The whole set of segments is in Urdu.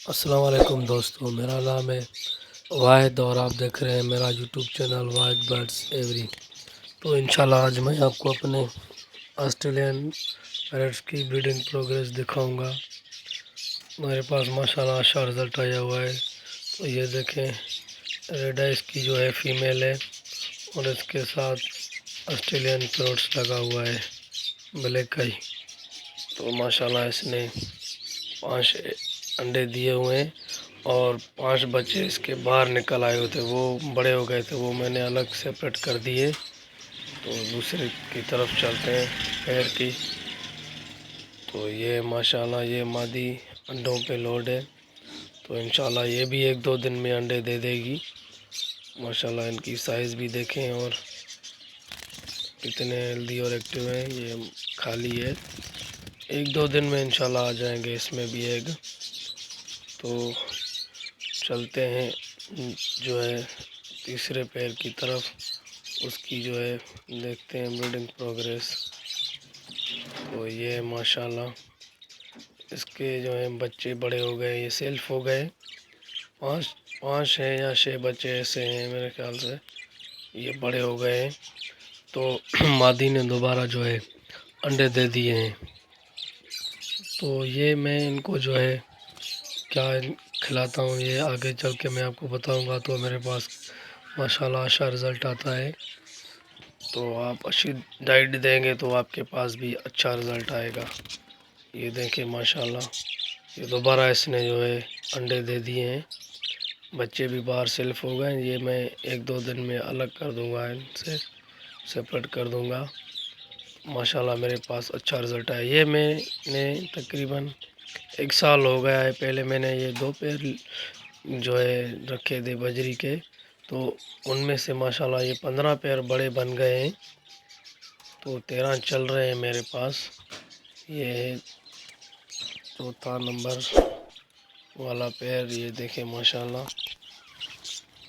السلام علیکم دوستوں، میرا نام ہے واحد اور آپ دیکھ رہے ہیں میرا یوٹیوب چینل واحد برڈس ایوری۔ تو انشاءاللہ آج میں آپ کو اپنے آسٹریلین پیرٹس کی بریڈنگ پروگریس دکھاؤں گا۔ میرے پاس ماشاءاللہ اچھا رزلٹ آیا ہوا ہے۔ تو یہ دیکھیں، ریڈ آئس کی جو ہے فیمیل ہے اور اس کے ساتھ آسٹریلین پیرٹس لگا ہوا ہے بلیک آئی۔ تو ماشاءاللہ اس نے 5 انڈے دیے ہوئے ہیں اور 5 بچے اس کے باہر نکل آئے ہوئے تھے، وہ بڑے ہو گئے تھے، وہ میں نے الگ سیپریٹ کر دیے۔ تو دوسرے کی طرف چلتے ہیں پیر کی۔ تو یہ ماشاءاللہ یہ مادی انڈوں پہ لوڈ ہے، تو انشاءاللہ یہ بھی 1-2 دن میں انڈے دے دے گی۔ ماشاءاللہ ان کی سائز بھی دیکھیں اور کتنے ہیلدی اور ایکٹیو ہیں۔ یہ خالی ہے، 1-2 دن میں انشاءاللہ آ جائیں گے اس میں بھی ایگ۔ تو چلتے ہیں جو ہے تیسرے پیر کی طرف، اس کی جو ہے دیکھتے ہیں بریڈنگ پروگریس۔ تو یہ ماشاءاللہ اس کے جو ہے بچے بڑے ہو گئے، یہ سیلف ہو گئے، 5 ہیں یا 6 بچے ایسے ہیں میرے خیال سے، یہ بڑے ہو گئے ہیں۔ تو مادی نے دوبارہ جو ہے انڈے دے دیے ہیں۔ تو یہ میں ان کو جو ہے کیا کھلاتا ہوں یہ آگے چل کے میں آپ کو بتاؤں گا۔ تو میرے پاس ماشاءاللہ اچھا رزلٹ آتا ہے۔ تو آپ اچھی ڈائٹ دیں گے تو آپ کے پاس بھی اچھا رزلٹ آئے گا۔ یہ دیکھیں ماشاءاللہ یہ دوبارہ اس نے جو ہے انڈے دے دیے ہیں، بچے بھی باہر سیلف ہو گئے۔ یہ میں 1-2 دن میں الگ کر دوں گا، ان سے سپریٹ کر دوں گا۔ ماشاءاللہ میرے پاس اچھا رزلٹ آیا۔ یہ میں نے تقریباً 1 سال ہو گیا ہے، پہلے میں نے یہ 2 پیر جو ہے رکھے تھے بجری کے، تو ان میں سے ماشاءاللہ یہ 15 پیر بڑے بن گئے ہیں، تو 13 چل رہے ہیں میرے پاس۔ یہ ہے چوتھا نمبر والا پیر، یہ دیکھیں ماشاءاللہ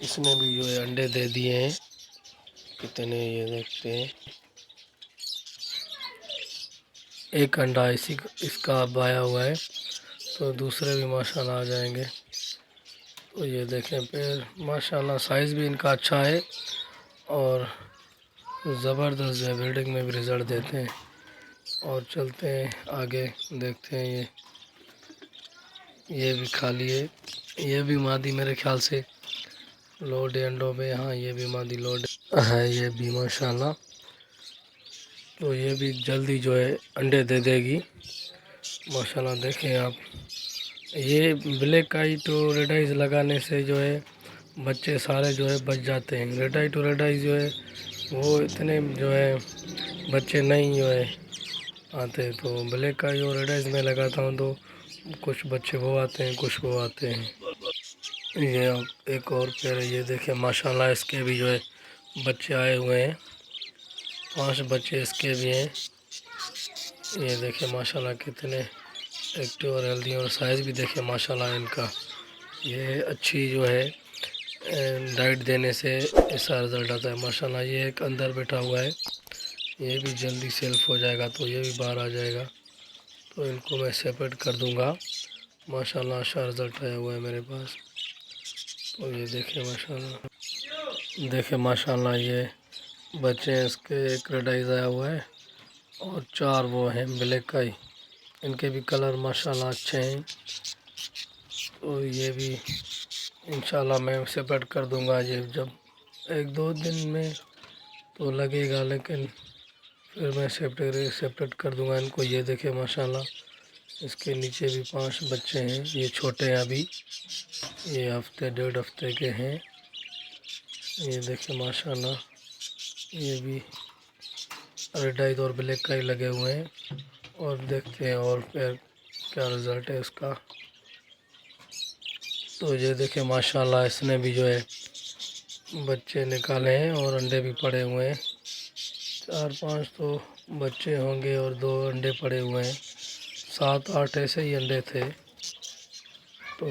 اس نے بھی جو ہے انڈے دے دیے ہیں، کتنے یہ دیکھتے ہیں، 1 انڈا اس کا اب آیا ہوا ہے، تو دوسرے بھی ماشاءاللہ آ جائیں گے۔ تو یہ دیکھیں پیر ماشاءاللہ سائز بھی ان کا اچھا ہے اور زبردست ہے، بریڈنگ میں بھی رزلٹ دیتے ہیں۔ اور چلتے ہیں آگے، دیکھتے ہیں یہ بھی خالی ہے، یہ بھی مادی میرے خیال سے لوڈ ہے انڈوں میں۔ ہاں یہ بھی مادی لوڈ ہے، یہ بھی ماشاءاللہ۔ تو یہ بھی جلدی جو ہے انڈے دے دے گی ماشاءاللہ۔ دیکھیں آپ، یہ black eye to red eyes لگانے سے جو ہے بچے سارے جو ہے بچ جاتے ہیں۔ Red eye to red eyes جو ہے وہ اتنے جو ہے بچے نہیں جو ہے آتے، تو بلیک آئی اور ریڈ آئیز میں لگاتا ہوں تو کچھ بچے وہ آتے ہیں، کچھ وہ آتے ہیں۔ یہ ایک اور پیر ہے، یہ دیکھیں ماشاءاللہ اس کے بھی جو ہے بچے آئے ہوئے ہیں، 5 بچے اس کے بھی ہیں۔ یہ دیکھیں ماشاءاللہ کتنے ایکٹیو اور ہیلدی، اور سائز بھی دیکھیں ماشاءاللہ ان کا۔ یہ اچھی جو ہے ڈائٹ دینے سے ایسا رزلٹ آتا ہے ماشاءاللہ۔ یہ ایک اندر بیٹھا ہوا ہے، یہ بھی جلدی سیلف ہو جائے گا، تو یہ بھی باہر آ جائے گا، تو ان کو میں سیپریٹ کر دوں گا۔ ماشاءاللہ اچھا رزلٹ آیا ہوا ہے میرے پاس۔ تو یہ دیکھیں ماشاءاللہ، دیکھیں ماشاءاللہ یہ بچے ہیں اس کے، ایک ریڈ آئیز آیا ہوا ہے اور 4 وہ ہیں بلیک آئی، ان کے بھی کلر ماشاءاللہ اچھے ہیں۔ تو یہ بھی انشاءاللہ میں سیپریٹ کر دوں گا، یہ جب 1-2 دن میں تو لگے گا، لیکن پھر میں سیپریٹ کر دوں گا ان کو۔ یہ دیکھیں ماشاءاللہ اس کے نیچے بھی 5 بچے ہیں، یہ چھوٹے ہیں ابھی، یہ 1.5 ہفتے کے ہیں۔ یہ دیکھیں ماشاءاللہ یہ بھی ریڈ آئی اور بلیک آئی لگے ہوئے ہیں، اور دیکھتے ہیں اور پھر کیا رزلٹ ہے اس کا۔ تو یہ دیکھیں ماشاءاللہ اس نے بھی جو ہے بچے نکالے ہیں اور انڈے بھی پڑے ہوئے ہیں، 4-5 تو بچے ہوں گے اور 2 انڈے پڑے ہوئے ہیں، 7-8 ایسے ہی انڈے تھے۔ تو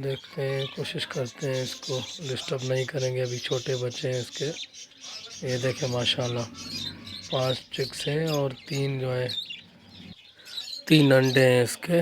دیکھتے ہیں، کوشش کرتے ہیں اس کو ڈسٹرب نہیں کریں گے، ابھی چھوٹے بچے ہیں اس کے۔ یہ دیکھیں ماشاءاللہ 5 چکس ہیں اور 3 جو ہے 3 انڈے ہیں اس کے۔